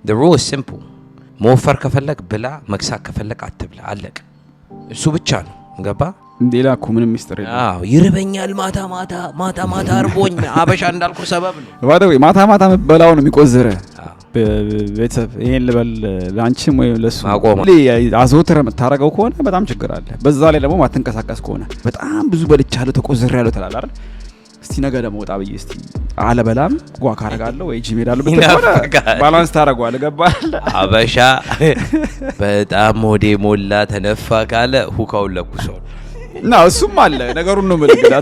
the rule is simple ሞፈር ከፈለክ ብላ መክሳት ከፈለክ አትብላ አለቀ እሱ ብቻ ነው ገባ ሌላ እኮ ምንም ሚስጥር የለም አዎ ይርበኛል ማታ አርቦኝ አበሻ እንዳልኩ ሰበብ ነው ባደው ማታ መበላው ነው የሚቆዝረ ቤተሰብ ይሄን ልበል ላንቺም ወይ ለሱ አዞትረ መታረገው ከሆነ በጣም ችግር አለ በዛ ላይ ደግሞ ማትንቀሳቀስ ከሆነ በጣም ብዙ በልቻለሁ ተቆዝሬያለሁ ተላላ አይደል እስቲ ነገ ደግሞ ወጣ በይ እስቲ አለበላም ጓካ አረጋለሁ ወይ ጂም ሄዳለሁ በተቆራ ባላንስ ታረጋዋለህ ገባል አበሻ በጣም ሞዴ ሞላ ተነፋ ካለ ሁካው ለኩሶ ነው እሱም አለ ነገሩን ነው መልከት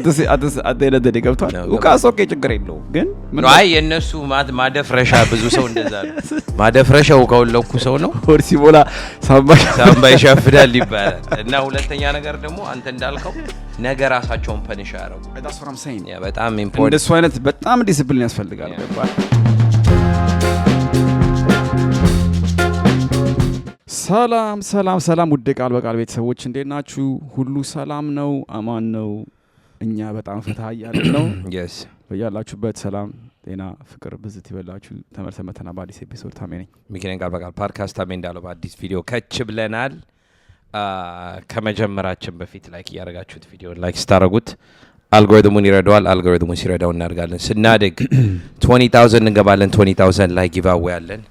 አትደደ ገብቷል ሁካሶ ከችግር የለው ግን ምን አይ የነሱ ማደፍረሻ ብዙ ሰው እንደዛ ነው ማደፍረሻ ሁካው ለኩሶ ነው ሆርሲ ቦላ ሳምባ ይሻፍዳል ይባላል እና ሁለተኛ ነገር ደግሞ አንተ እንዳልከው ነገር ራሳቸውን ፐኒሽ ያረጉ that's what I'm saying ያ በጣም ኢምፖርታንት እንደሱ አይነት በጣም ዲሲፕሊን ያስፈልጋል ገባል ሰላም ውድ ቃል በቃል ቤተሰቦች እንዴት ናችሁ ሁሉ ሰላም ነው አማን ነው እኛ በጣም ፈታ ያለን ነው yes በያላችሁበት ሰላም ጤና ፍቅር ብዝት ይበላችሁ ተመልሰመተና በአዲስ ኤፒሶድ ታሜ ነኝ ሚኪነን ቃል በቃል ፖድካስት ታሜ እንዳለው በአዲስ ቪዲዮ ከች ብለናል ከመጀመራችን በፊት ላይክ ያረጋችሁት ቪዲዮ ላይክ ስታረጉት አልጎሪትሙን ይረዳዋል አልጎሪትሙን ሲረዳው እናደርጋለን ስናደግ 20000 እንገባለን 20000 ላይ ጊቫዌ አለን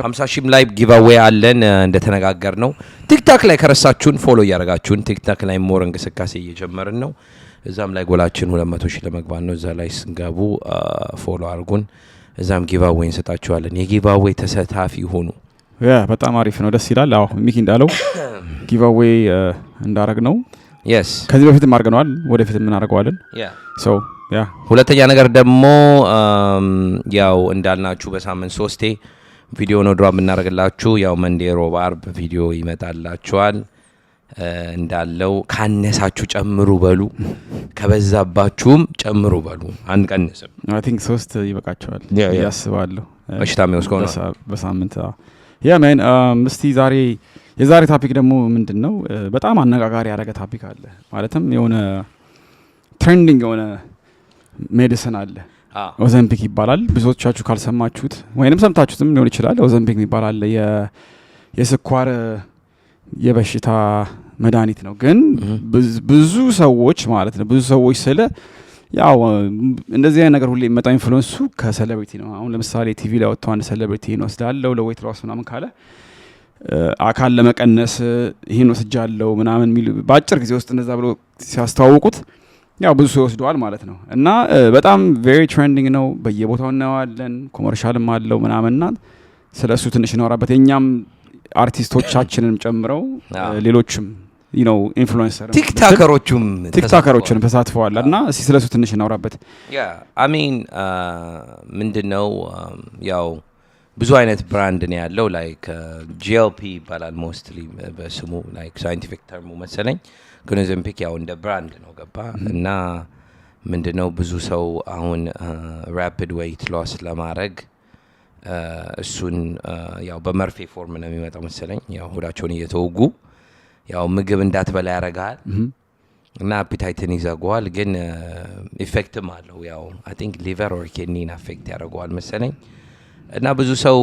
50000 ላይ ጊቫዌ አለን እንደተነጋገር ነው ቲክቶክ ላይ ከረሳችሁን ፎሎ ያረጋችሁን ቲክቶክ ላይ ሞር እንቅስቃሴ እየጀመርን ነው እዛም ላይ ጎላችን 200000 ለመግባት ነው እዛ ላይ ስንገቡ ፎሎ አርጉን እዛም ጊቫዌ እንሰጣችኋለን የጊቫዌ ተሳታፊ ሆኑ ያ በጣም አሪፍ ነው ደስ ይላል አዎ ሚኪ እንዳለው ጊቫዌ እንዳረግ ነው yes ከዚህ በፊት ማርገናል ወደፊት ምን አረጋዋለን so ሁለተኛ ነገር ደግሞ ያው እንዳልናችሁ በሳምንት 3 ቪዲዮ ነው ድራም እናረጋላችሁ ያው መንዴ ሮብ አርብ ቪዲዮ ይመጣላችኋል እንዳለው ካነሳችሁ ጨምሩ በሉ ከበዛባችሁም ጨምሩ በሉ አንቀንስም I think 3 ይበቃችኋል ያስባለሁ በሽታም ይወስከው ነው በሳምንት man እስቲ የዛሬ ቶፒክ ደግሞ ምንድነው በጣም አነጋጋሪ ያደረገ ቶፒክ አለ ማለትም የሆነ ትሬንዲንግ የሆነ ሜዲሲን አለ ኦዘምፒክ ይባላል ብዙዎቻችሁ ካልሰማችሁት ወይንም ሰምታችሁትም ሊሆን ይችላል ኦዘምፒክ ይባላል የስኳር የበሽታ መድኃኒት ነው ግን ብዙ ሰዎች ማለት ነው ብዙ ሰዎች ስለ ያው እንደዚህ አይነት ነገር ሁሌ መጣ ኢንፍሉዌንሱ ከሴሌብሪቲ ነው አሁን ለምሳሌ ቲቪ ላይ ወጥቶ አንድ ሴሌብሪቲ ነው ወስዳለው ለዌት ሎስ ምናምን ካለ አካል ለመቀነስ ይሄን ወስጃለው ምናምን ሚል ባጭር ጊዜ ውስጥ እንደዛ ብሎ ሲያስተዋውቁት ያው ብዙ ሰው ወስደዋል ማለት ነው እና በጣም ቬሪ ትሬንዲንግ ነው በየቦታው እናዋለን ኮመርሻልም አለው ምናምንና ስለሱ ትንሽ እናወራበት የኛም አርቲስቶቻችንን ጨምረው ሌሎችም ኢንፍሉዌንሰር ቲክቶከሮችም ተሳትፈዋል እና ስለሱ ትንሽ እናወራበት I mean ምንድነው ያው ብዙ አይነት ብራንድ ነው ያለው ላይክ GLP ይባላል ሞስትሊ በስሙ ላይክ ሳይንቲፊክ ተርሙ መሰለኝ ግን ኦዘምፒክ ያው እንደ ብራንድ ነው ገባ እና ምንድነው ብዙ ሰው አሁን ራፒድ ዌይት ሎስ ለማድረግ እሱን ያው በመርፌ ፎርም ነው የሚመጣው መሰለኝ ያው ሆዳቸውን እየተወጉ ያው ምግብ እንዳትበላ ያረጋል እና አፒታይትን ይዘጋዋል ግን ኢፌክትም አለው ያው I think liver or kidney affect ያረጋዋል መሰለኝ እና ብዙ ሰው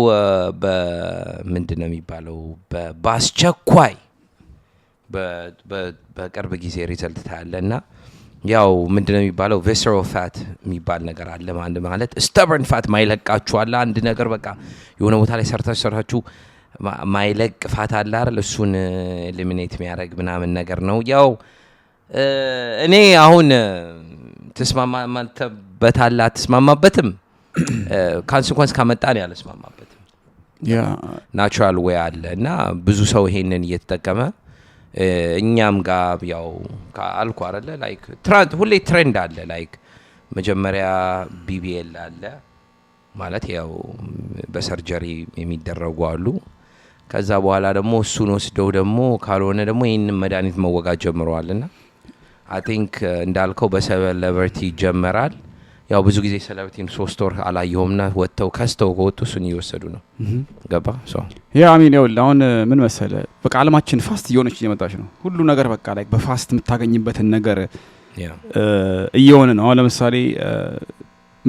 በምንድነው የሚባለው በአስቸኳይ በቅርብ ጊዜ ሪዘልት ታያለና ያው ምንድነው የሚባለው visceral fat የሚባል ነገር አለ ማለት stubborn fat ማይለቃችሁ አለ አንድ ነገር በቃ የሆነ ቦታ ላይ ሰርታችሁ ማይለቅ ፋት አለ አይደል እሱን ኤሊሚኔት የሚያደርግ ምናምን ነገር ነው ያው እኔ አሁን ተስማማበታላ ተስማማበትም ካንሰንስ ካመጣን ያለስማማበት ናቹራል ዌይ አለ እና ብዙ ሰው ይሄንን እየተጠቀመ እኛም ጋር ያው ካልኩ አይደለ ላይክ ሁሌ ትሬንድ አለ ላይክ መጀመሪያ BBL አለ ማለት ያው በሰርጀሪ የሚደረጉ አሉ ከዛ በኋላ ደግሞ እሱን ወስደው ደግሞ ካልሆነ ደግሞ ይሄንን መድኃኒት መወጋት ጀምረዋልና I think እንዳልከው በሴሌብሪቲ ጀመራል ያው ብዙ ጊዜ ሴሌብሪቲን 3 ወር አላየውምና ወጥተው ከስተው እሱን እየወሰዱ ነው ገባ ያ አሚን ያው አሁን ምን መሰለ በቃ ዓለማችን ፋስት እየሆነች እየመጣች ነው ሁሉ ነገር በቃ ላይክ በፋስት የምታገኝበትን ነገር እየሆነ ነው ለምሳሌ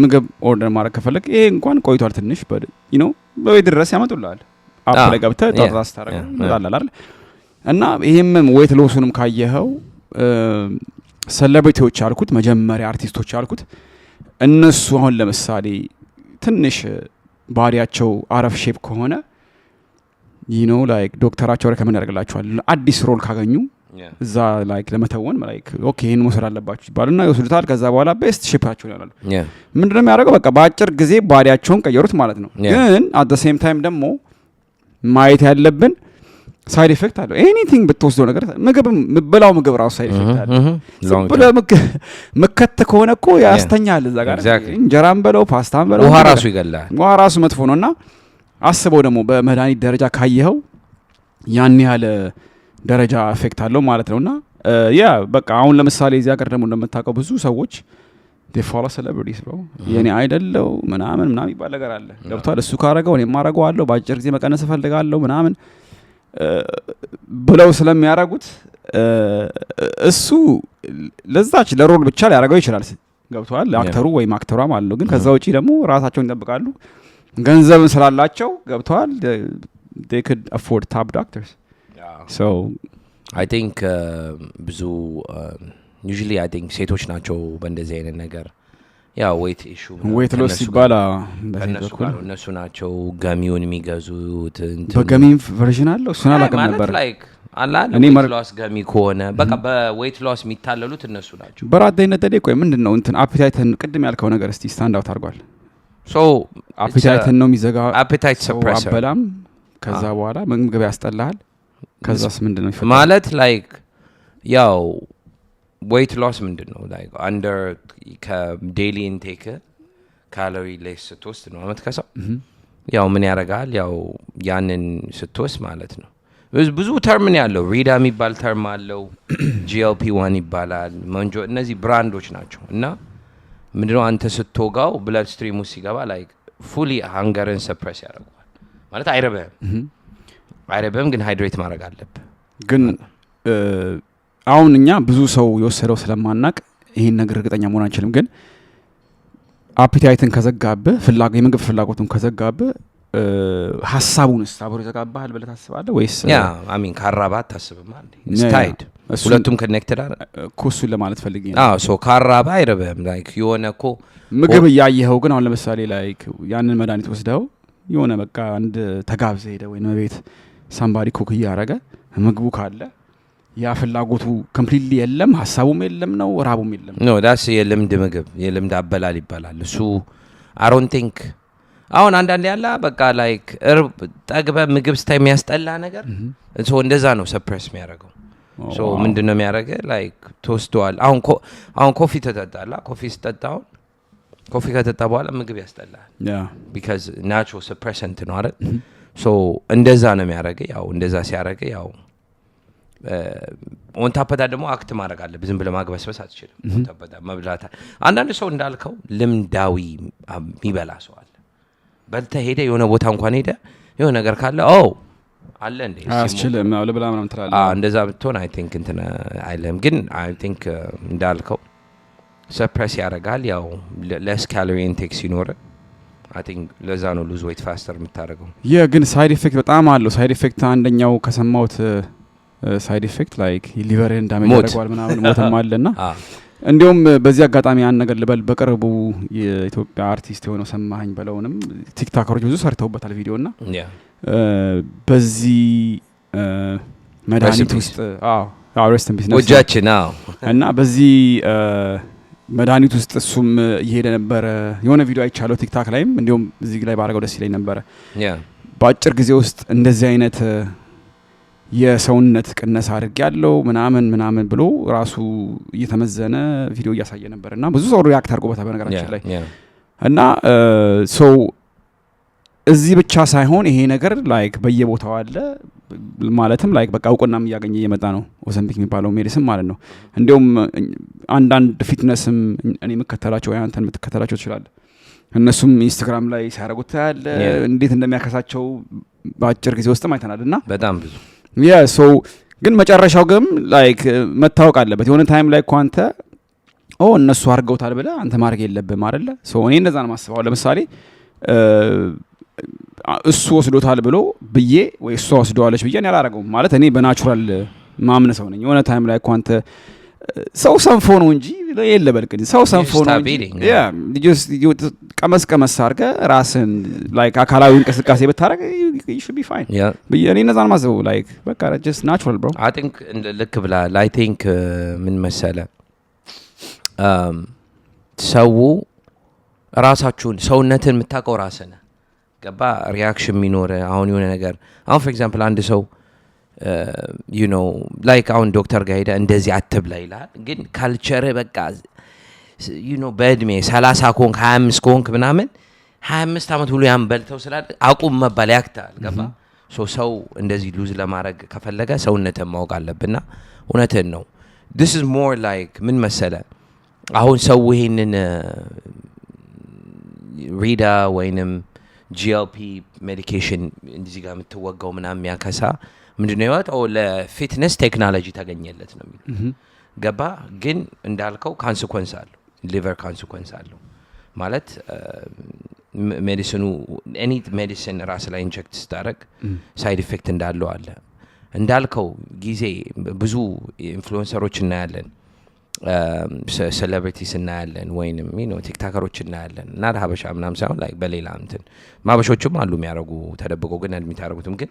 ምግብ ኦርደር ማድረግ ከፈለክ ይሄ እንኳን ቆይቷል ትንሽ በቤት ድረስ ያመጡልሃል። አፕ ላይ ገብተህ ታዛዝ ታረጋለህ እንላለን አይደል? እና ይሄም ዌት ሎሱንም ካየኸው ሴሌብሪቲዎች አልኩት መጀመሪያ አርቲስቶች አልኩት እነሱ አሁን ለምሳሌ ትንሽ ባዲያቸው አረፍ ሼፕ ከሆነ ላይክ ዶክተራቸው ሪከመንድ ያደርግላቸዋል አዲስ ሮል ካገኙ እዛ ላይክ ለመተወን ላይክ ኦኬ ይሄን መውሰድ አለባችሁ ይባሉና ይወስዱታል። ከዛ በኋላ ቤስት ሼፓቸው ይሆናሉ። ምንድነው የሚያደርገው? በቃ በአጭር ጊዜ ባዲያቸውን ቀየሩት ማለት ነው። ግን አት ዘ ሴም ታይም ደግሞ ማየት ያለብን ሳይድ ኢፌክት አለው። ኤኒቲንግ ብትወስደው ነገር ምግብ ምበላው ምግብ ራሱ ሳይድ ኢፌክት አለው። ብለ መከተ ከሆነ እኮ ያስተኛል እዛ ጋር እንጀራም በለው ፓስታም በለው ውሃ ራሱ ይገላል። ውሃ ራሱ መጥፎ ነውና አስበው ደግሞ በመድኃኒት ደረጃ ካየኸው ያን ያህል ደረጃ ኢፌክት አለው ማለት ነውና ያ በቃ አሁን ለምሳሌ እዚህ ሀገር ደግሞ እንደምታውቀው ብዙ ሰዎች they follow celebrities bro የኔ አይደለው ምናምን ይባል ነገር አለ። ገብቷል? እሱ ካረገው እኔ ማረጋዋለሁ በአጭር ጊዜ መቀነስ እፈልጋለሁ ምናምን ብለው ስለሚያረጉት እሱ ለዛች ለሮል ብቻ ሊያረጋው ይችላል። ገብቷል? አክተሩ ወይም አክተሯ ማለት ነው። ግን ከዛ ውጪ ደግሞ ራሳቸውን ይጠብቃሉ ገንዘብን ስላላቸው። ገብቷል? they could afford top doctors. So I think ብዙ usually I think ሴቶች ናቸው በእንደዚህ አይነት ነገር ያ ዌት ኢሹ ዌት ሎስ ሲባላ እነሱ ናቸው ገሚውን የሚገዙት። በገሚ ቨርዥን አለው እሱን አላውቅም ነበር። እኔ ዌት ሎስ ገሚ ከሆነ በቃ በዌት ሎስ የሚታለሉት እነሱ ናቸው። በራዳይነት ደዴ ቆይ ምንድነው እንትን አፒታይትን ቅድም ያልከው ነገር እስቲ ስታንድ አውት አድርጓል። ሶ አፒታይትን ነው የሚዘጋ አፒታይት ሰፕሬሰር አበላም ከዛ በኋላ ምግብ ያስጠላል። ከዛስ ምንድነው ይፈጠራል ማለት ላይክ ያው ዌት ሎስ ምንድነው ላይክ አንደር ከዴይሊ ኢንቴክ ካሎሪ ሌስ ስትወስድ ነው አመትከሰው ያው ምን ያረጋል ያው ያንን ስትወስድ ማለት ነው። ብዙ ተርም ነው ያለው። ሪዳ የሚባል ተርም አለው GLP-1 ይባላል መንጆ እነዚህ ብራንዶች ናቸው። እና ምንድነው አንተ ስትወጋው ብለድ ስትሪሙ ሲገባ ላይክ ፉሊ ሃንገርን ሰፕሬስ ያደርጋል ማለት አይረበም ግን ሃይድሬት ማድረግ አለበት። ግን አሁን እኛ ብዙ ሰው የወሰደው ስለማናቅ ይሄን ነገር እርግጠኛ መሆን አንችልም። ግን አፒታይትን ከዘጋብህ የምግብ ፍላጎቱን ከዘጋብህ ሀሳቡንስ አብሮ ይዘጋብሃል ብለህ ታስባለህ ወይስ? ያ አሚን ካራባት ታስብማ እንዴ ስታይድ ሁለቱም ኮኔክትድ አረ ኮሱን ለማለት ፈልጌ ነው። ሶ ካራባ አይረበም ላይክ የሆነ እኮ ምግብ እያየኸው ግን አሁን ለምሳሌ ላይክ ያንን መድኃኒት ወስደው የሆነ በቃ አንድ ተጋብዘህ ሄደ ወይ ቤት ሳምባዲ ኩክ እያረገ ምግቡ ካለ ያ ፍላጎቱ ኮምፕሊትሊ የለም ሀሳቡም የለም ነው ራቡም የለም ነው ዳስ የልምድ ምግብ የልምድ አበላል ይባላል እሱ I don't think አሁን አንዳንዴ ያላ በቃ ላይክ ጠግበ ምግብ ስታይ የሚያስጠላ ነገር ሶ እንደዛ ነው ሰፕሬስ የሚያደርገው። ሶ ምንድነው የሚያደርገው ላይክ ተወስዷል። አሁን ኮፊ ተጠጣላ ኮፊ ስጠጣው ኮፊ ከተጠጣ በኋላ ምግብ ያስጠላል because natural suppressant ነው አይደል? ሶ እንደዛ ነው የሚያደርገው። ያው እንደዛ ሲያደርገው ያው ወንታፈዳ ደግሞ አክት ማድረግ አለብህ። ዝም ብለህ ማግበስበስ አትችልም። ወንታፈዳ መብላት አንዳንድ ሰው እንዳልከው ልምዳዊ የሚበላ ሰው አለ። በልተ ሄደ የሆነ ቦታ እንኳን ሄደ የሆነ ነገር ካለ አለ እንዴ አስችልም ነው ለብላ ምናምን ትላለህ። እንደዛ ብትሆን አይ ቲንክ እንትን አይለም። ግን አይ ቲንክ እንዳልከው ሰፕሬስ ያደርጋል። ያው less calorie intake ሲኖር አይ ቲንክ ለዛ ነው ሉዝ ዌይት ፋስተር የምታደርገው። ግን ሳይድ ኢፌክት በጣም አለው። ሳይድ ኢፌክት አንደኛው ከሰማሁት ሳይድ ኢፌክት ላይክ ሊቨርን ዳሜጅ ያደርጋል ምናምን ሞተም አለና እንዲሁም በዚህ አጋጣሚ ያን ነገር ልበል በቅርቡ የኢትዮጵያ አርቲስት የሆነው ሰማኸኝ በለውንም ቲክቶከሮች ብዙ ሰርተውበታል ቪዲዮና በዚህ መድኃኒት ውስጥ ሬስት ኢን ፒስ ነው ወጃችን እና በዚህ መድኃኒት ውስጥ እሱም እየሄደ ነበረ። የሆነ ቪዲዮ አይቻለሁ ቲክቶክ ላይም እንዲሁም እዚህ ላይ ባረጋው ደስ ይለኝ ነበረ። በአጭር ጊዜ ውስጥ እንደዚህ አይነት የሰውነት ቅነሳ አድርግ ያለው ምናምን ብሎ ራሱ እየተመዘነ ቪዲዮ እያሳየ ነበርና ብዙ ሰው ሪአክት አድርጎበታል በነገራችን ላይ እና ሶ እዚህ ብቻ ሳይሆን ይሄ ነገር ላይክ በየቦታው አለ ማለትም ላይክ በቃ እውቅናም እያገኘ እየመጣ ነው ኦዘምፒክ የሚባለው ሜዲሲን ማለት ነው። እንዲሁም አንዳንድ ፊትነስም እኔ የምከተላቸው ወይ አንተን የምትከተላቸው ትችላለህ እነሱም ኢንስታግራም ላይ ሲያደርጉት ያለ እንዴት እንደሚያከሳቸው በአጭር ጊዜ ውስጥ አይተናልና በጣም ብዙ ሶ ግን መጨረሻው ግን ላይክ መታወቅ አለበት። የሆነ ታይም ላይ ኳንተ እነሱ አድርገውታል ብለህ አንተ ማድረግ የለብህም አይደለ? ሶ እኔ እንደዛ ነው የማስበው። ለምሳሌ እሱ ወስዶታል ብሎ ብዬ ወይ እሷ ወስደዋለች ብዬ እኔ አላረገውም ማለት እኔ በናቹራል ማምን ሰው ነኝ የሆነ ታይም ላይ ኳንተ ሰው ሰንፎ ነው እንጂ የለ በልቅ ሰው ሰንፎ ነው እንጂ ያ ቀመስ አድርገህ ራስን ላይክ አካላዊ እንቅስቃሴ ብታረግ you should be fine እኔ እነዛን ማዘው ላይክ በቃ just natural bro I think ልክ ብለሃል I think ምን መሰለ ሰው ራሳችሁን ሰውነትን የምታውቀው ራስህ ነህ ገባ ሪያክሽን የሚኖር አሁን የሆነ ነገር አሁን for example አንድ ሰው you know like አሁን ዶክተር ጋር ሄደ እንደዚህ አትብላ ይላል ግን ካልቸር በቃ you know በእድሜ 30 ኮንክ 25 ኮንክ ምናምን 25 አመት ሁሉ ያን በልተው ስላል አቁም መባል ያክታል ገባ ሰው እንደዚህ ሉዝ ለማድረግ ከፈለገ ሰውነትን ማወቅ አለብና እውነትን ነው this is more like ምን መሰለ አሁን ሰው ይሄንን ሪዳ ወይንም GLP ሜዲኬሽን እንደዚህ ጋር የምትወጋው ምናምን የሚያከሳ ምንድነው ያወጣው ለፊትነስ ቴክኖሎጂ ታገኘለት ነው የሚል ገባ ግን እንዳልከው ኮንሲኩዌንስ አለው ሊቨር ኮንሲኩዌንስ አለው ማለት ሜዲሲኑ ኤኒ ሜዲሲን ራስ ላይ ኢንጀክት ስታረግ ሳይድ ኢፌክት እንዳለው አለ እንዳልከው ጊዜ ብዙ ኢንፍሉዌንሰሮች እናያለን ሴሌብሪቲስ እናያለን ወይንም ቲክቶከሮች እናያለን እና ሀበሻ ምናምን ሳይሆን ላይ በሌላ እንትን ማበሾችም አሉ የሚያረጉ ተደብቀው ግን የሚታረጉትም ግን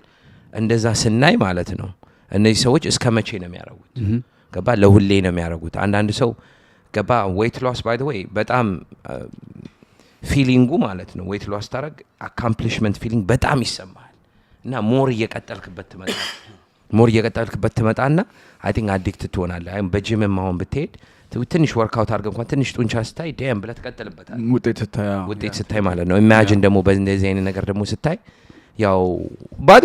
እንደዛ ስናይ ማለት ነው እነዚህ ሰዎች እስከ መቼ ነው የሚያረጉት ገባ ለሁሌ ነው የሚያረጉት አንዳንድ ሰው ገባ weight loss by the way በጣም ፊሊንጉ ማለት ነው weight loss ታረግ accomplishment feeling በጣም ይሰማል እና ሞር እየቀጠልክበት ትመጣና I think addicted ትሆናለህ አይ በጂምም አሁን ብትሄድ ትንሽ ወርክአውት አድርገህ እንኳን ትንሽ ጡንቻ ስታይ ዳም ብለህ ትቀጥልበታለህ ውጤት ስታይ ማለት ነው ኢማጂን ደግሞ በእንደዚህ አይነት ነገር ደግሞ ስታይ ያው ባዶ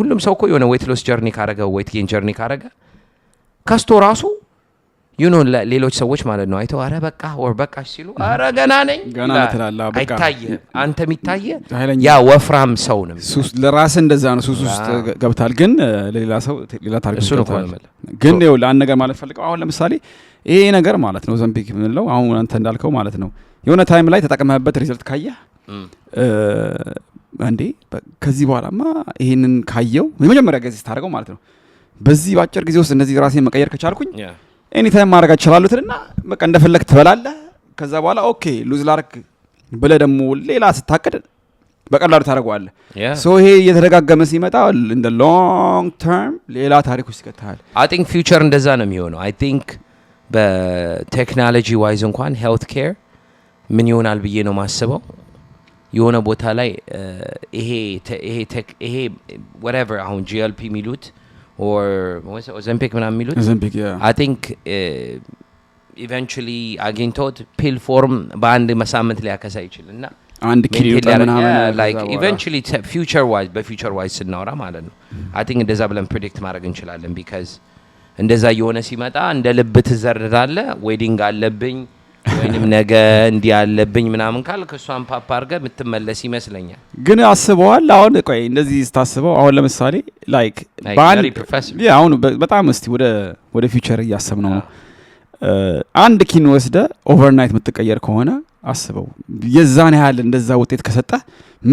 ሁሉም ሰው እኮ የሆነ weight loss journey ካረገ weight gain journey ካረገ ከስቶ ራሱ ሌሎች ሰዎች ማለት ነው አይተው አረ በቃ ወር በቃሽ ሲሉ አረ ገና ነኝ ገና ተላላ በቃ አይታየ አንተ የሚታየ ያ ወፍራም ሰው ነው ሱስ ለራስ እንደዛ ነው ሱስ ውስጥ ገብታል ግን ለሌላ ሰው ሌላ ታርጌት ነው ግን ነው ለአንድ ነገር ማለት ፈልገው አሁን ለምሳሌ ይሄ ነገር ማለት ነው ዘምፒክ ምንለው አሁን አንተ እንዳልከው ማለት ነው የሆነ ታይም ላይ ተጠቅመህበት ሪዘልት ካየህ አንዴ ከዚህ በኋላማ ይሄንን ካየው የመጀመሪያ ጊዜ ታረጋው ማለት ነው በዚህ ባጭር ጊዜ ውስጥ እነዚህ ራሴን መቀየር ከቻልኩኝ ኤኒ ታይም ማድረግ እችላለሁ ትልና በቃ እንደፈለክ ትበላለህ ከዛ በኋላ ኦኬ ሉዝ ላርክ ብለህ ደግሞ ሌላ ስታቀድ በቀላሉ ታረጋዋለህ ሶ ይሄ እየተደጋገመ ሲመጣ in the long term ሌላ ታሪክ ውስጥ ይከታል I think future እንደዛ ነው የሚሆነው I think በቴክኖሎጂ ዋይዝ እንኳን ሄልት ኬር ምን ይሆናል ብዬ ነው ማስበው የሆነ ቦታ ላይ ይሄ whatever አሁን GLP ሚሉት or Ozempic ምናምን ሚሉት Ozempic yeah I think eventually አግኝቶት ፒል ፎርም በአንድ መሳምንት ላይ ያከሳ ይችላልና አንድ ኪሎ ምናምን like eventually future wise ስናወራ ማለት ነው I think እንደዛ ብለን ፕሬዲክት ማድረግ እንችላለን because እንደዛ የሆነ ሲመጣ እንደ ልብ ትዘርራለህ ዌዲንግ አለብኝ ወይንም ነገ እንዲ ያለብኝ ምናምን ካልክ እሷን ፓፓ አርገ የምትመለስ ይመስለኛል ግን አስበዋል አሁን ቆይ እንደዚህ ስታስበው አሁን ለምሳሌ ላይክ ባን ያ አሁን በጣም እስቲ ወደ ፊውቸር እያሰብነው ነው አንድ ኪን ወስደ ኦቨርናይት የምትቀየር ከሆነ አስበው የዛን ያህል እንደዛ ውጤት ከሰጠ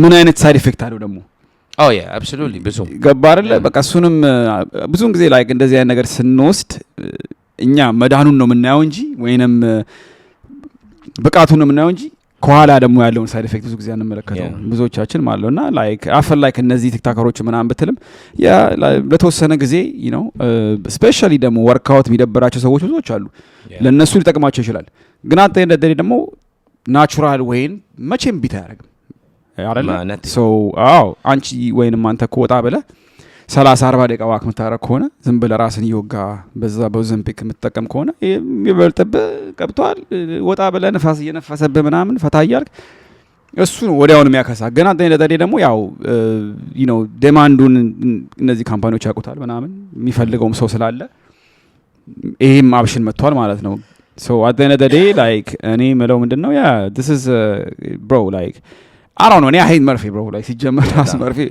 ምን አይነት ሳይድ ኢፌክት አለው ደግሞ oh yeah absolutely ብዙ ገባርለ በቃ እሱንም ብዙን ጊዜ ላይክ እንደዚህ አይነት ነገር ስንወስድ እኛ መዳኑን ነው የምናየው እንጂ ወይንም ብቃቱን ነው የምናየው እንጂ ከኋላ ደግሞ ያለውን ሳይድ ኢፌክት ብዙ ጊዜ አንመለከተው ብዙዎቻችን ማለት ነውና ላይክ አፈር ላይክ እነዚህ ቲክቶከሮች ምናምን ብትልም ያ ለተወሰነ ጊዜ you know ስፔሻሊ ደግሞ ወርክአውት የሚደብራቸው ሰዎች ብዙዎች አሉ ለነሱ ሊጠቅማቸው ይችላል ግን አንተ እንደዚህ ደግሞ ናቹራል ወይን መቼም ቢታ ያረጋም አይደል ሶ አንቺ ወይንም አንተ ኮጣ ብለ 30-40 ደቂቃ ዋክ መታረክ ሆነ ዝም ብለ ራስን ይወጋ በዛ በኦዘምፒክ የምትጠቀም ከሆነ ይበልጥብ ቀብቷል ወጣ ብለ ነፋስ እየነፈሰብህ ምናምን ፈታያልክ እሱ ነው ወዲያውኑ የሚያከሳ ግን አንተ እንደዚህ ደግሞ ያው you know ዲማንዱን እነዚህ ካምፓኒዎች ያውቁታል ምናምን የሚፈልገውም ሰው ስላለ ይሄም አብሽን መጥቷል ማለት ነው so at the end of the day like እኔ ምለው ምንድነው ያ this is bro like I don't know I hate Murphy bro like ሲጀመር ራስ Murphy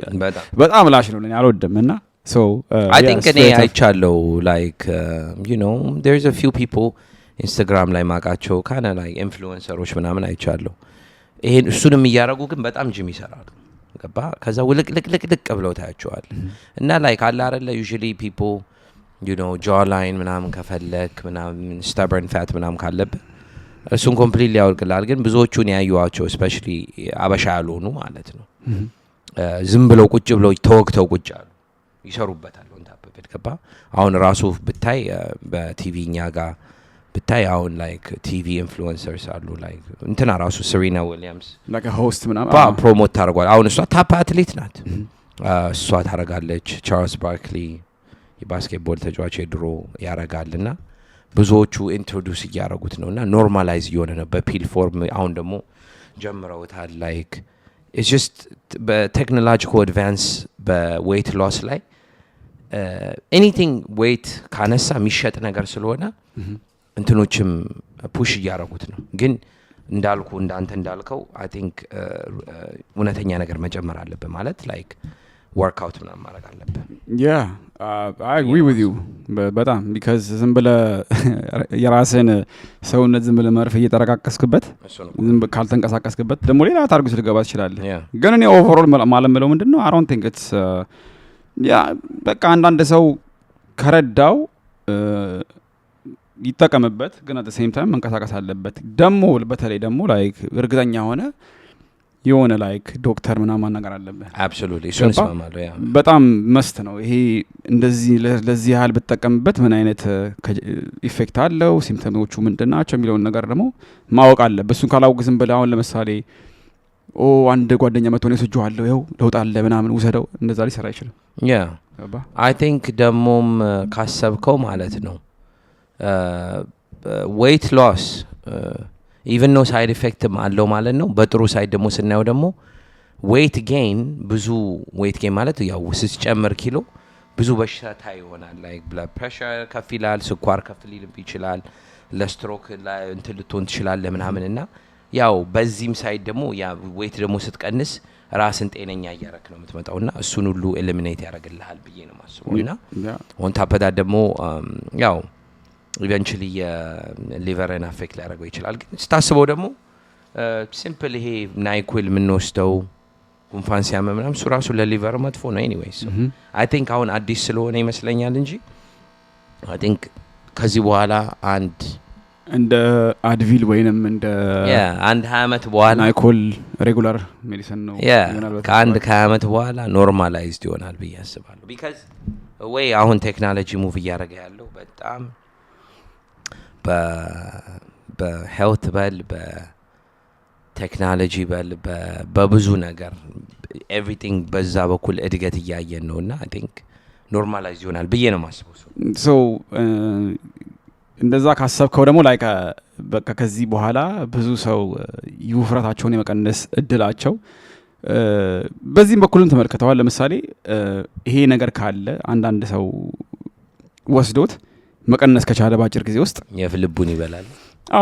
በጣም ላሽ ነው ለኔ አልወደም እና so I think እኔ አይቻለው like you know there's a few people Instagram ላይ ማቃቸው kind of like influencers ምናምን አይቻለው ይሄን እሱንም እያረጉ ግን በጣም ጂም ይሰራሉ ገባ ከዛ ውልቅልቅልቅ ብለው ታያቸዋል እና ላይክ አለ አይደለ usually people you know jawline ምናምን ከፈለክ ምናምን stubborn fat ምናምን ካለብህ እሱን ኮምፕሊትሊ ያወልቅላል ግን ብዙዎቹን ያዩዋቸው especially አበሻ ያልሆኑ ማለት ነው ዝም ብለው ቁጭ ብለው ተወግተው ቁጭ አሉ ይሰሩበታል ወንታበበት ገባ አሁን ራሱ ብታይ በቲቪኛ ጋር ብታይ አሁን ላይክ ቲቪ ኢንፍሉዌንሰርስ አሉ ላይክ እንትና ራሱ ሰሪና ዊሊያምስ like a host ምናምን ፕሮሞት ታደርጋለች አሁን እሷ ታፕ አትሌት ናት እሷ ታረጋለች ቻርልስ ባርክሊ የባስኬትቦል ተጫዋች የድሮ ያረጋልና ብዙዎቹ ኢንትሮዱስ እያደረጉት ነውና ኖርማላይዝ እየሆነ ነው በፒል ፎርም አሁን ደግሞ ጀምረውታል ላይክ it's just በቴክኖሎጂካል አድቫንስ በዌይት ሎስ ላይ ኤኒቲንግ ዌይት ካነሳ የሚሸጥ ነገር ስለሆነ እንትኖችም ፑሽ እያደረጉት ነው ግን እንዳልኩ እንዳንተ እንዳልከው አይ ቲንክ እውነተኛ ነገር መጨመር አለበት ማለት ላይክ ወርክአውት ምናምን ማድረግ አለበት yeah I agree with you በጣም because ዝም ብለህ የራስህን ሰውነት ዝም ብለህ መርፍ እየተረቃቀስክበት ዝም ካልተንቀሳቀስክበት ደግሞ ሌላ ታርጉት ልገባ ትችላለህ ግን እኔ ኦቨርኦል ማለምለው ምንድነው I don't think it's በቃ አንዳንድ ሰው ከረዳው ይተቀምበት ግን at the same time መንቀሳቀስ አለበት ደሞ በተለይ ደሞ ላይክ እርግጠኛ ሆነ የሆነ ላይክ ዶክተር ምናምን ነገር አለበት absolutely እሱን ስማማለሁ ያ በጣም መስት ነው ይሄ እንደዚህ ለዚህ ያህል ብትጠቀምበት ምን አይነት ኢፌክት አለው ሲምፕተሞቹ ምንድናቸው የሚለውን ነገር ደግሞ ማወቅ አለበት እሱን ካላወቅ ዝም ብለህ አሁን ለምሳሌ አንድ ጓደኛ መጥቶ ነው ሰጆአለሁ ይኸው ለውጥ አለ ምናምን ውሰደው እንደዛ ሊሰራ አይችልም ያ I think ደሞም ካሰብከው ማለት ነው weight loss even no side effect አለው ማለት ነው በጥሩ ሳይድ ደግሞ ስናየው ደግሞ weight gain ብዙ weight gain ማለት ያው ስትጨምር ኪሎ ብዙ በሽታ ይሆናል like blood pressure ከፍ ይላል ስኳር ከፍ ሊልም ይችላል ለስትሮክ ላይ እንትን ልትሆን ትችላለህ ምናምንና ያው በዚህም ሳይድ ደግሞ ያ weight ደግሞ ስትቀንስ ራስን ጤነኛ ያያረክ ነው የምትመጣውና እሱን ሁሉ ኤሊሚኔት ያደርግልሃል ብዬ ነው ማስበውና on top of that ደግሞ ያው eventually liver-ን affect ሊያደርገው ይችላል ግን ስታስበው ደግሞ ሲምፕል ይሄ ናይኩል ምንወስደው ጉንፋን ሲያመም ምናምን እሱ ራሱ ለሊቨር መጥፎ ነው anyways so I think አሁን አዲስ ስለሆነ ይመስለኛል እንጂ I think ከዚህ በኋላ አንድ እንደ አድቪል ወይንም እንደ አንድ 20 አመት በኋላ ናይኮል ሬጉላር ሜዲሲን ነው ከአንድ 20 አመት በኋላ ኖርማላይዝድ ይሆናል ብዬ አስባለሁ because ወይ አሁን ቴክኖሎጂ ሙቭ እያደረገ ያለው በጣም በሄልት በል በቴክኖሎጂ በል በብዙ ነገር ኤቭሪቲንግ በዛ በኩል እድገት እያየን ነውና I think ኖርማላይዝ ይሆናል ብዬ ነው ማስበው so እንደዛ ካሰብከው ደግሞ ላይክ በቃ ከዚህ በኋላ ብዙ ሰው ይውፍረታቸውን የመቀነስ እድላቸው በዚህም በኩልም ተመልክተዋል ለምሳሌ ይሄ ነገር ካለ አንዳንድ ሰው ወስዶት መቀነስ ከቻለ ባጭር ጊዜ ውስጥ የፍልቡን ይበላል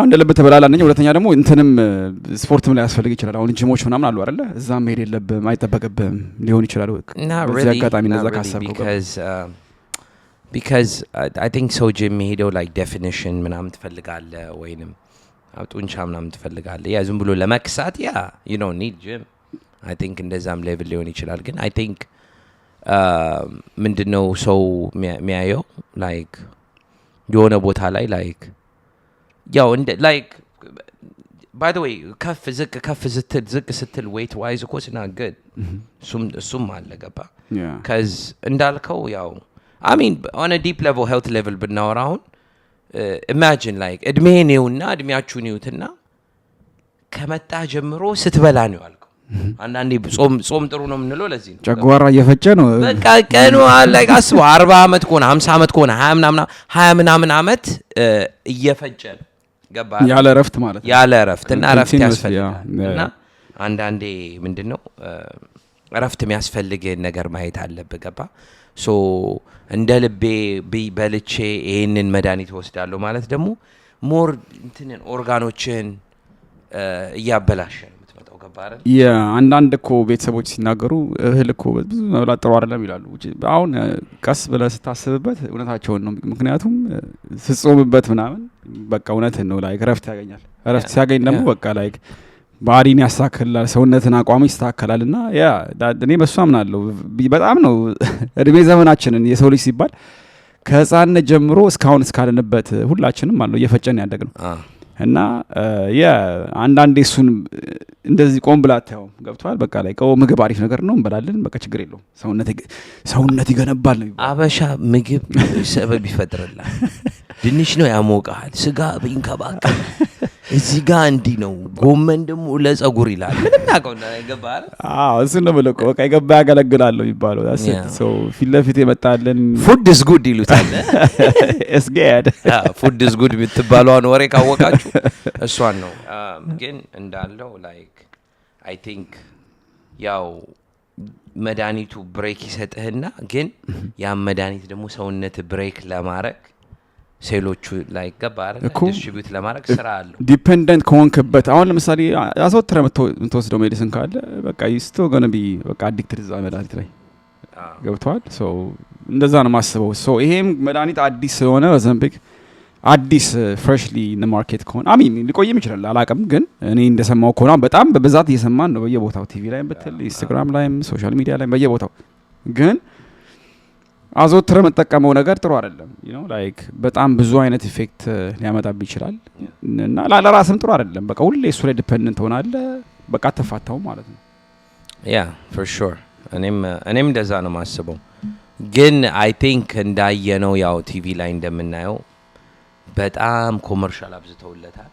እንደ ልብ ተበላላነኝ ሁለተኛ ደግሞ እንትንም ስፖርትም ላይ ያስፈልግ ይችላል አሁን ጂሞች ምናምን አሉ አይደለ እዛም መሄድ የለብህም አይተበቀብህም ሊሆን ይችላል በዚህ አጋጣሚ እንደዛ ካሰብከው because I think so ጂም ሄደው like definition ምናምን ትፈልጋለህ ወይንም ጡንቻ ምናምን ትፈልጋለህ ያ ዝም ብሎ ለመክሳት ያ you don't need gym I think እንደዛም ሌቭል ሊሆን ይችላል ግን I think ምንድነው ሰው የሚያየው like የሆነ ቦታ ላይ like ያው እንደ like by the way ከፍ ስትል weight wise of course not good እሱም አለ ገባ cuz እንዳልከው ያው I mean on a deep level health level ብናወራ አሁን imagine like እድሜህን ይውና እድሜያችሁን ይውትና ከመጣ ጀምሮ ስትበላ ነው ያልከው አንዳንዴ ጾም ጥሩ ነው የምንለው ለዚህ ነው ጨጓራ እየፈጨ ነው በቃ ቀኑ like አስበው 40 አመት ከሆነ 50 አመት ከሆነ 20 ምናምን አመት እየፈጨ ገባ ያለ ረፍት ማለት ነው ያለ ረፍት እና ረፍት ያስፈልጋል እና አንዳንዴ ምንድነው ረፍት የሚያስፈልግ ነገር ማየት አለበት ገባ ሶ እንደ ልቤ በልቼ ይሄንን መድኃኒት ወስዳለሁ ማለት ደግሞ ሞር እንትንን ኦርጋኖችን እያበላሸ ነው የምትመጣው ገባ አይደል አንዳንድ እኮ ቤተሰቦች ሲናገሩ እህል እኮ ብዙ መብላት ጥሩ አይደለም ይላሉ አሁን ቀስ ብለህ ስታስብበት እውነታቸውን ነው ምክንያቱም ስጾምበት ምናምን በቃ እውነትን ነው ላይክ ረፍት ያገኛል ረፍት ሲያገኝ ደግሞ በቃ ላይክ ባዲን ያስተካክላል ሰውነትን አቋም ይስተካከላልና ያ እኔ በሱ አምናለሁ በጣም ነው እድሜ ዘመናችንን የሰው ልጅ ሲባል ከህፃንነት ጀምሮ እስካሁን እስካለንበት ሁላችንም አለው እየፈጨን ያደግነው እና ያ አንዳንዴ እሱን እንደዚህ ቆም ብላ አታየውም ገብቷል በቃ ላይ ምግብ አሪፍ ነገር ነው እንበላለን በቃ ችግር የለውም ሰውነት ይገነባል ነው አበሻ ምግብ ሰበብ ይፈጥርላል ድንች ነው ያሞቃል ስጋ በይንከባከብ እዚህ ጋር እንዲህ ነው ጎመን ደግሞ ለጸጉር ይላል ምንም ያውቀው አይገባል እሱ ነው ብለቆ በቃ ይገባ ያገለግላል ነው የሚባለው so ፊት ለፊት የመጣልን food is good ይሉታል it's good food is good የምትባለውን ወሬ ካወቃችሁ እሷን ነው ግን እንዳለው like I think ያው መድኃኒቱ ብሬክ ይሰጥህና ግን ያ መድኃኒት ደግሞ ሰውነት ብሬክ ለማድረግ ሴሎቹ ላይ ገባረ ዲስትሪቢዩት ለማድረግ ስራ አለው ዲፔንደንት ከሆንክበት አሁን ለምሳሌ አዘውትረ የምትወስደው ሜዲሲን ካለ በቃ ይስቶ ገነ ቢ በቃ አዲክትድ እዛ መድኃኒት ላይ ገብቷል ሶ እንደዛ ነው ማስበው ሶ ይሄም መድኃኒት አዲስ ስለሆነ ኦዘምፒክ አዲስ ፍሬሽሊ ኢን ማርኬት ከሆነ አሚን ሊቆይም ይችላል አላቅም ግን እኔ እንደሰማው ከሆነ በጣም በብዛት እየሰማን ነው በየቦታው ቲቪ ላይ በተል ኢንስታግራም ላይም ሶሻል ሚዲያ ላይ በየቦታው ግን አዘውትረ መጠቀመው ነገር ጥሩ አይደለም ላይክ በጣም ብዙ አይነት ኢፌክት ሊያመጣብ ይችላል እና ለራስም ጥሩ አይደለም በቃ ሁሌ እሱ ላይ ዲፔንደንት ሆናለ በቃ ተፋታው ማለት ነው ያ for sure እኔም እንደዛ ነው ማስበው ግን I think እንዳየነው ያው ቲቪ ላይ እንደምናየው በጣም ኮመርሻል አብዝተውለታል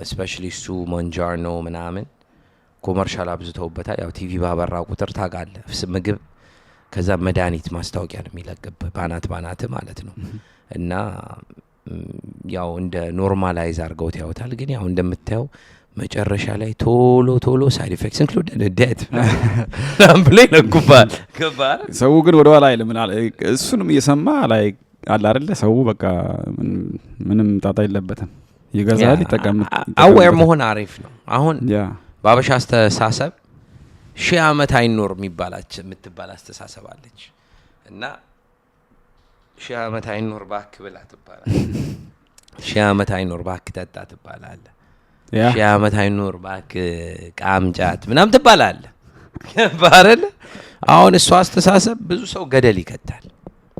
especially ሱ ሞንጃርኖ ምናምን ኮመርሻል አብዝተውበታል ያው ቲቪ ባበራ ቁጥር ታውቃለህ ምግብ ከዛ መድኃኒት ማስታወቂያ ነው የሚለቀብ ባናት ማለት ነው እና ያው እንደ ኖርማላይዝ አድርገውት ያውታል ግን ያው እንደምታየው መጨረሻ ላይ ቶሎ ሳይድ ኢፌክትስ ኢንክሉድድ ዴት አምብሌ ለኩባል ከባር ሰው ግን ወደ ኋላ አይልምናል እሱንም እየሰማ ላይ አለ አይደለ ሰው በቃ ምንም ጣጣ የለበትም ይገዛል ይተቀም አዌር መሆን አሪፍ ነው አሁን ባበሻ አስተሳሰብ 1000 ዓመት አይኖር የምትባል አስተሳሰብ አለች እና 1000 ዓመት አይኖር ባክ ብላ ትባላለች 1000 ዓመት አይኖር ባክ ተጣ ትባላለች 1000 ዓመት አይኖር ባክ ቃምጫት ምናምን ትባላለች ባረለ አሁን እሱ አስተሳሰብ ብዙ ሰው ገደል ይከታል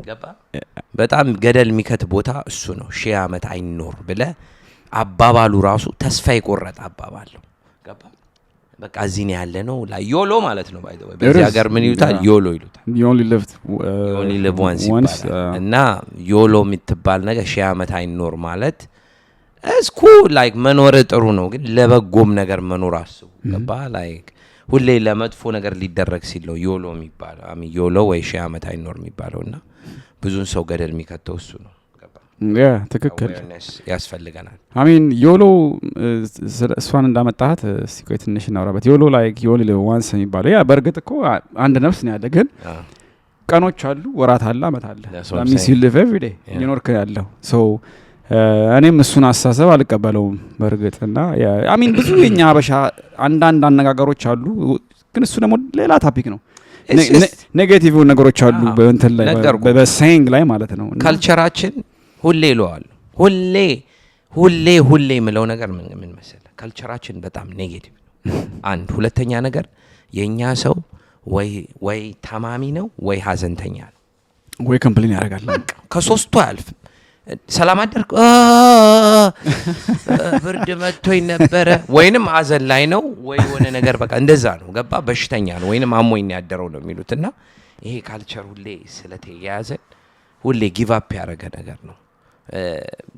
ገባ በጣም ገደል የሚከት ቦታ እሱ ነው 1000 ዓመት አይኖር ብለ አባባሉ ራሱ ተስፋ ይቆረጥ አባባሉ ገባ በቃ እዚህ ነው ያለ ነው ላይ ዮሎ ማለት ነው ባይ ዘ ወይ በዚህ ሀገር ምን ይሉታል ዮሎ ይሉታል you only live once እና ዮሎ የምትባል ነገር 1000 ዓመት አይኖር ማለት it's cool like መኖር ጥሩ ነው ግን ለበጎም ነገር መኖር አስቡ ገባ like ሁሌ ለመጥፎ ነገር ሊደረግ ሲለው ዮሎ የሚባለው ዮሎ ወይ 1000 ዓመት አይኖር የሚባለውና ብዙን ሰው ገደል የሚከተው እሱ ነው ያ ትክክል ያስፈልገናል አሚን ዮሎ እሷን እንዳመጣት እስቲ ቆይ ትንሽ እናውራበት ዮሎ ላይክ ዮሎ ለዋንስ የሚባለው ያ በርግጥ እኮ አንድ ነፍስ ነው ያለ ግን ቀኖች አሉ ወራት አለ አመት አለ ሚስ ዩ ሊቭ ኤቭሪ ዴይ ይኖርክ ያለው ሶ እኔም እሱን አስተሳሰብ አልቀበለውም በርግጥና ያ አሚን ብዙ የኛ አበሻ አንዳንድ አነጋገሮች አሉ ግን እሱ ደግሞ ሌላ ታፒክ ነው ኔጌቲቭ ነገሮች አሉ በእንትን ላይ በሴይንግ ላይ ማለት ነው ካልቸራችን ሁሌ ይለዋል ሁሌ ምለው ነገር ምን መሰለ ካልቸራችን በጣም ኔጌቲቭ ነው አንድ ሁለተኛ ነገር የኛ ሰው ወይ ታማሚ ነው ወይ ሀዘንተኛ ነው ወይ ኮምፕሌን ያደርጋል ከሶስቱ አልፍ ሰላም አደርክ ብርድ መጥቶኝ ነበር ወይንም ሀዘን ላይ ነው ወይ ሆነ ነገር በቃ እንደዛ ነው ገባ በሽተኛ ነው ወይንም አሞኝ ነው ያደረው ነው የሚሉትና ይሄ ካልቸር ሁሌ ስለተያያዘ ሁሌ ጊቭ አፕ ያደረገ ነገር ነው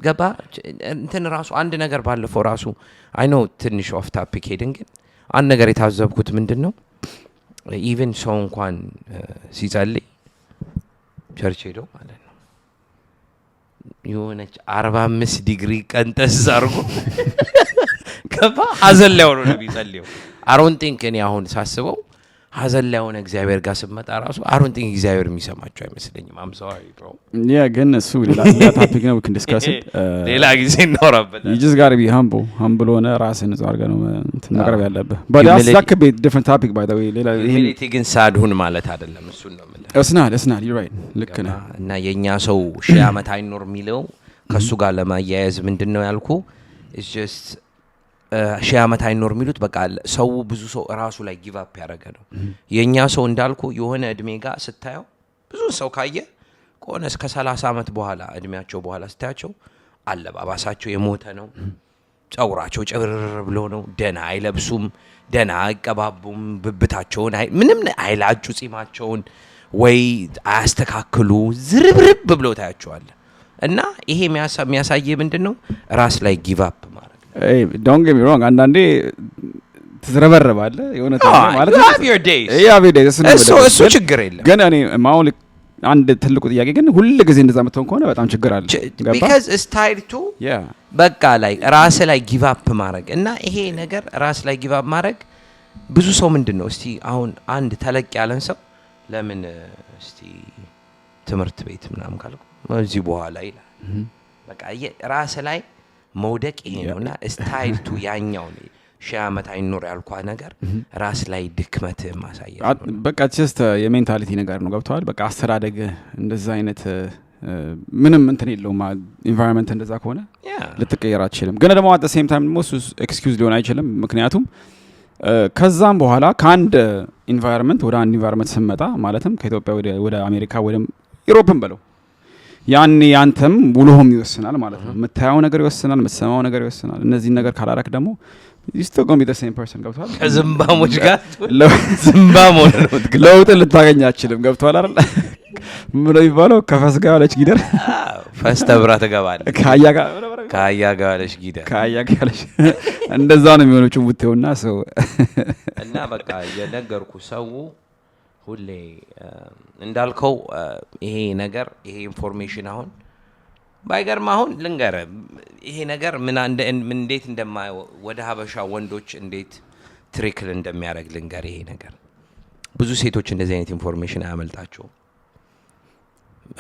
ገባ እንትን ራሱ አንድ ነገር ባለፈው ራሱ አይ ኖ ትንሽ ኦፍ ቶፒክ ሄድን ግን አንድ ነገር የታዘብኩት ምንድነው ኢቭን ሰው እንኳን ሲጸልይ ቸርች ሄዶ ማለት ነው የሆነች 45 ዲግሪ ቀንጠስ አርጎ ገባ ሀዘን ላይ ሆኖ ነው የሚጸልየው አሮን ቲንክ እኔ አሁን ሳስበው ሀዘን ላይ ሆነ እግዚአብሔር ጋር ስመጣ ራሱ አሮን ቲንክ እግዚአብሔር የሚሰማቸው አይመስለኝም I'm sorry bro ያ ግን እሱ ሌላ ቶፒክ ነው we can discuss it ሌላ ጊዜ እናወራበት you just got to be humble ሆነ ራስህን አድርገህ ነው መቅረብ ያለብህ but that could be a different topic by the way ሌላ humility ግን ሳድሁን ማለት አይደለም እሱ ነው ማለት it's not you're right ልክ ነህ እና የኛ ሰው 1000 ዓመት አይኖር የሚለው ከሱ ጋር ለማያያዝ ምንድነው ያልኩ it's just ሺህ ዓመት አይኖር የሚሉት በቃ ሰው ብዙ ሰው ራሱ ላይ ጊቭ አፕ ያደረገ ነው። የኛ ሰው እንዳልኩ የሆነ እድሜ ጋር ስታየው ብዙ ሰው ካየ ከሆነ እስከ 30 ዓመት በኋላ እድሜያቸው በኋላ ስታያቸው አለባባሳቸው የሞተ ነው። ጸጉራቸው ጭብርር ብሎ ነው። ደና አይለብሱም፣ ደና አይቀባቡም፣ ብብታቸውን ምንም አይላጩ፣ ጺማቸውን ወይ አያስተካክሉ፣ ዝርብርብ ብሎ ታያቸዋል። እና ይሄ የሚያሳየ ምንድነው ራስ ላይ ጊቭ አፕ ማድረግ። ዶንት ጌት ሚ ሮንግ አንዳንዴ ትዝረበረባለህ የሆነ ማለት ነው። እሱ ችግር የለም ግን እኔ ማውል አንድ ትልቁ ጥያቄ ግን ሁሉ ጊዜ እንደዛ መተውን ከሆነ በጣም ችግር አለ። because style to በቃ ላይ ራስ ላይ ጊቭ አፕ ማድረግ እና ይሄ ነገር ራስ ላይ ጊቭ አፕ ማድረግ ብዙ ሰው ምንድነው እስቲ አሁን አንድ ተለቅ ያለን ሰው ለምን እስቲ ትምህርት ቤት ምናምን ካልኩ እዚህ በኋላ ይላል። በቃ ራስ ላይ መውደቅ ይሄ ነውና ስታይል ቱ ያኛው ነው። ሺህ ዓመት አይኖር ያልኳ ነገር ራስ ላይ ድክመት ማሳየት ነው። በቃ just የሜንታሊቲ ነገር ነው። ገብቷል። በቃ አስተዳደግ እንደዛ አይነት ምንም እንትን የለውም። ኢንቫይሮንመንት እንደዛ ከሆነ ልትቀየር አትችልም። ግን ደግሞ at the same time ደግሞ ኤክስኪውዝ ሊሆን አይችልም። ምክንያቱም ከዛም በኋላ ከአንድ ኢንቫይሮንመንት ወደ አንድ ኢንቫይሮንመንት ስመጣ ማለትም ከኢትዮጵያ ወደ አሜሪካ ወደ ዩሮፕም በለው ያኔ ያንተም ውሎህም ይወስናል ማለት ነው። የምታየው ነገር ይወስናል፣ የምትሰማው ነገር ይወስናል። እነዚህ ነገር ካላረክ ደግሞ you still going to be the same person ገብቷል። ከዝምባሞች ጋር ዝምባም ሆነ ነው ለውጥ ልታገኝ አትችልም። ገብቷል አይደል? ምን ነው ይባለው ከፈስ ጋር አለች ጊደር ፈስ ተብራ ተገባለ ካያ ጋር አለች ጊደር ካያ ጋር አለች እንደዛ ነው የሚሆነው ጭውውቴውና ሰው እና በቃ የነገርኩ ሰው ሁሌ እንዳልከው ይሄ ነገር ይሄ ኢንፎርሜሽን አሁን ባይገርም አሁን ልንገር ይሄ ነገር ምን እንዴት ወደ ሀበሻ ወንዶች እንዴት ትሪክል እንደሚያደርግ ልንገር። ይሄ ነገር ብዙ ሴቶች እንደዚህ አይነት ኢንፎርሜሽን አያመልጣቸው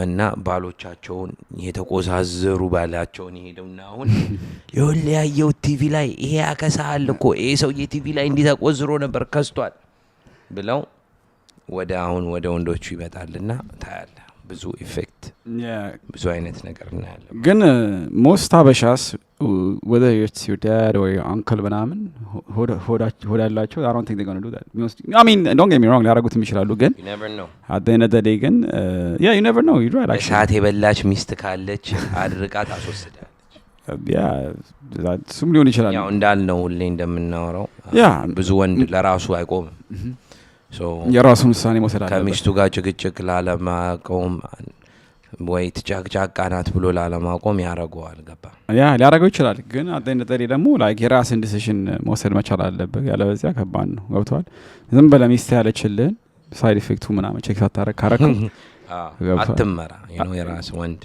እና ባሎቻቸውን የተቆዛዘሩ ባላቸውን ይሄዱና አሁን ያየው ቲቪ ላይ ይሄ አከሳል እኮ ይሄ ሰውዬ ቲቪ ላይ እንዲተቆዝሮ ነበር ከስቷል ብለው ወደ ወንዶቹ ይመጣልና ታያለ ብዙ ኢፌክት ብዙ አይነት ነገር እናያለን። ግን most ሀበሻስ whether it's your dad or your uncle ምናምን ሆዳላቸው I don't think they're going to do that. I mean don't get me wrong ሊያረጉትም ይችላሉ ግን you never know at the end of the day ግን yeah you never know you're right actually ሻት የበላች ሚስት ካለች አድርቃ ታስወስዳለች። እሱም ሊሆን ይችላል። ያው እንዳልነው ሁሌ እንደምናወራው ብዙ ወንድ ለራሱ አይቆምም። የራሱን ውሳኔ መውሰድ አለበት። ከሚስቱ ጋር ጭቅጭቅ ላለማቆም ወይ ትጫቅጫቃ ናት ብሎ ላለማቆም ያረጋዋል። ገባ ሊያረገው ይችላል ግን አጠንጠሪ ደግሞ ላይክ የራስን ዲሲዥን መውሰድ መቻል አለበት። ያለበዚያ ከባድ ነው። ገብቷል። ዝም ብለህ ሚስት ያለችልህን ሳይድ ኢፌክቱ ምናምን ቼክ ሳታረግ ካረከው አትመራ የራስ ወንድ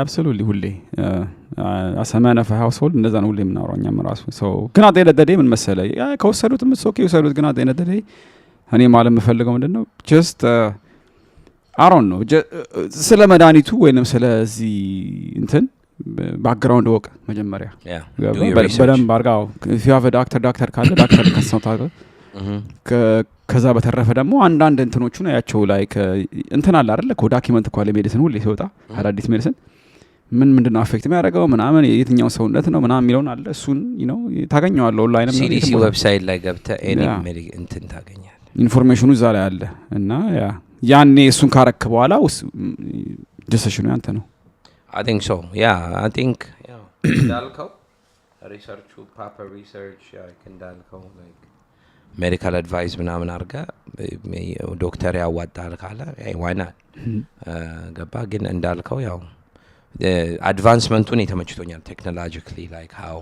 absolutely ሁሌ አሰማና ሃውስሆልድ እንደዛ ነው ሁሌ የምናወራው እኛም ራሱ ግን አጠንጠሪ ምን መሰለህ ከወሰዱት ምትሶኬ ወሰዱት ግን አጠንጠሪ እኔ ማለት የምፈልገው ምንድነው just I don't know ስለ መድኃኒቱ ወይንም ስለዚህ እንትን ባክግራውንድ ወቅ መጀመሪያ በደንብ አርጋው if you have a doctor ካለ ዶክተር ከሰውታው ከዛ በተረፈ ደግሞ አንዳንድ እንትኖቹ ነው ያቸው ላይክ እንትን አለ አይደል ዶክመንት ኳለ ሜዲሲን ሁሌ ሲወጣ አዳዲስ ሜዲሲን ምንድነው አፌክት የሚያደርገው ምናምን የትኛው ሰውነት ነው ምናምን የሚለውን አለ እሱን ታገኘዋለህ ኦንላይንም CDC ዌብሳይት ላይ ገብተህ any እንትን ታገኛለህ ኢንፎርሜሽኑ እዛ ላይ አለ እና ያኔ እሱን ካረክ በኋላ ዲሲሽኑ ያንተ ነው። I think so I think እንዳልከው ሪሰርቹ ፓፐር ሪሰርች እንዳልከው like ሜዲካል አድቫይስ ምናምን አርጋ ዶክተር ያዋጣል ካለ why not ገባ ግን እንዳልከው ያው አድቫንስመንቱን የተመችቶኛል ቴክኖሎጂካሊ like how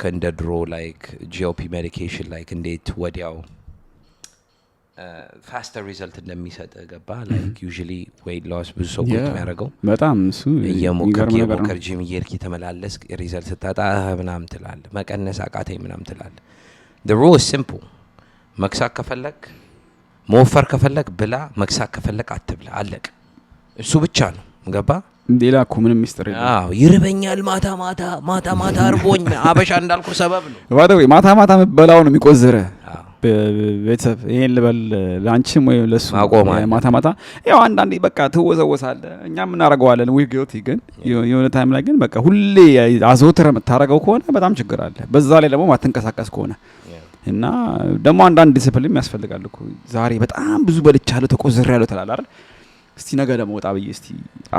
ከእንደ ድሮ like GLP medication like እንዴት ወዲያው faster result እንደሚሰጥ ገባ like usually weight loss ብዙ ሰው የሚያደርገው በጣም እሱ የሞከር ጂም እየሄድክ ተመላለስ ሪዛልት ስታጣ ምናምን ትላለህ መቀነስ አቃተኝ ምናምን ትላለህ። the rule is simple መክሳት ከፈለክ መወፈር ከፈለክ ብላ መክሳት ከፈለክ አትብላ አለቅ እሱ ብቻ ነው ገባ ሌላ እኮ ምንም ሚስጥር የለም። ይርበኛል ማታ አርቦኝ አበሻ እንዳልኩ ሰበብ ነው ማታ መበላው ነው የሚቆዝረ ቤተሰብ ይሄን ልበል ላንቺም ወይ ለሱ ማታ ማታ ያው አንዳንዴ በቃ ትወዘወሳለህ እኛም እናደርገዋለን ዊ ጊልቲ ግን የሆነ ታይም ላይ ግን በቃ ሁሌ አዘውትረ የምታደርገው ከሆነ በጣም ችግር አለ በዛ ላይ ደግሞ ማትንቀሳቀስ ከሆነ እና ደግሞ አንዳንድ ዲሲፕሊን ያስፈልጋል እኮ ዛሬ በጣም ብዙ በልቻለሁ ተቆዝሬያለሁ ትላለህ አይደል እስቲ ነገ ደግሞ ወጣ ብዬ እስቲ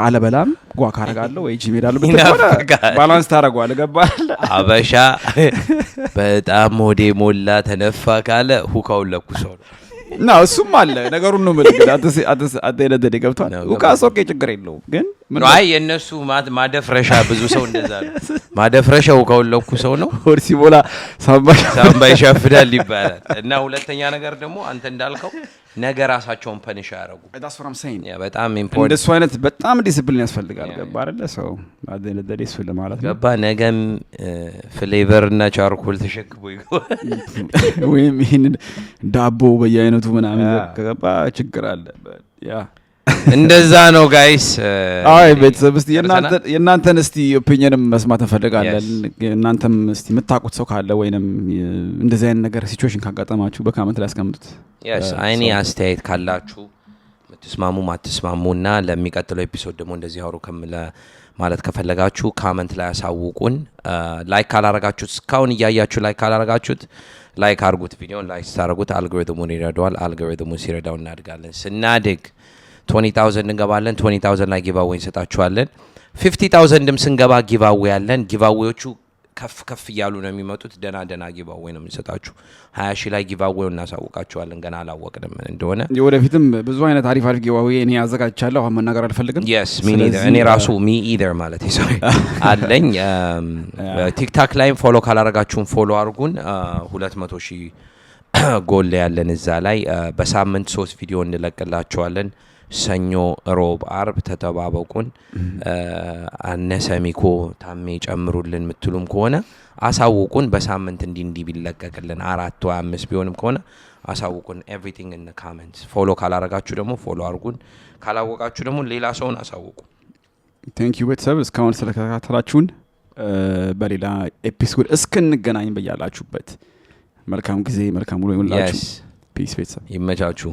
አለበላም ጓካ አረጋለሁ ወይ ጂም ሄዳለሁ ብትቆራ ባላንስ ታረጋዋለህ ገባህ አበሻ በጣም ሞዴ ሞላ ተነፋ ካለ ሁካውን ለኩሰው እና እሱም አለ ነገሩን ነው ማለት አትደደ ገብቷል ሁካ ሶኬ ችግር የለውም ግን ምን አይ የነሱ ማደፍረሻ ብዙ ሰው እንደዛ ነው ማደፍረሻ ሁካውን ለኩሰው ነው ሆርሲ ቦላ ሳምባ ይሻፍዳል ይባላል እና ሁለተኛ ነገር ደግሞ አንተ እንዳልከው ነገር ራሳቸውን ፐኒሽ ያደርጉ that's what I'm saying በጣም ኢምፖርታንት እንደሱ አይነት በጣም ዲሲፕሊን ያስፈልጋል ገባ አይደለ ሰው አደለደለ እሱ ለማለት ነው ገባ ነገም ፍሌቨር እና ቻርኮል ተሸክቦ ወይም ይሄን ዳቦ በየአይነቱ ምናምን ገባ ችግር አለ ያ እንደዛ ነው ጋይስ አይ ቤተሰብ እስቲ የናንተን እስቲ ኦፒኒየንም መስማት እንፈልጋለን እናንተም እስቲ የምታውቁት ሰው ካለ ወይንም እንደዚህ አይነት ነገር ሲቹዌሽን ካጋጠማችሁ በኮሜንት ላይ አስቀምጡት yes አይኔ አስተያየት ካላችሁ ማትስማሙና ለሚቀጥለው ኤፒሶድ ደግሞ እንደዚህ አውሩ ከምለ ማለት ከፈለጋችሁ ኮሜንት ላይ አሳውቁን ላይክ ካላረጋችሁት እስካሁን እያያችሁ ላይክ ካላረጋችሁት ላይክ አድርጉት ቪዲዮን ላይክ ታርጉት አልጎሪትሙን ይረዳዋል አልጎሪትሙን ሲረዳው እናድጋለን ስናድግ 20000 እንገባለን 20000 ላይ ጊቫዌይ እንሰጣችኋለን 50000 ድም ስንገባ ጊቫዌይ ያለን ጊቫዌዎቹ ከፍ እያሉ ነው የሚመጡት ደና ጊቫዌይ ነው የምንሰጣችሁ 20000 ላይ ጊቫዌው እናሳውቃችኋለን ገና አላወቅንም ምን እንደሆነ ወደፊትም ብዙ አይነት አሪፍ ጊቫዌይ እኔ አዘጋጅቻለሁ አሁን መናገር አልፈልግም yes me neither እኔ ራሱ me either ማለት sorry አለኝ ቲክታክ ላይም ፎሎ ካላረጋችሁን ፎሎ አድርጉን 200,000 ጎል ያለን እዛ ላይ በሳምንት 3 ቪዲዮ እንለቅላችኋለን ሰኞ ሮብ አርብ ተተባበቁን አነሰሚኮ ታሜ ጨምሩልን ምትሉም ከሆነ አሳውቁን በሳምንት እንዲ ቢለቀቅልን 4 ወይ 5 ቢሆንም ከሆነ አሳውቁን everything in the comments ፎሎ ካላረጋችሁ ደግሞ ፎሎ አድርጉን ካላወቃችሁ ደግሞ ሌላ ሰውን አሳውቁ thank you ቤተሰብ እስካሁን ስለተከታተላችሁን በሌላ ኤፒሶድ እስክንገናኝ በያላችሁበት መልካም ጊዜ መልካም ውሎ ይሁንላችሁ ፒስ ቤተሰብ ይመቻችሁ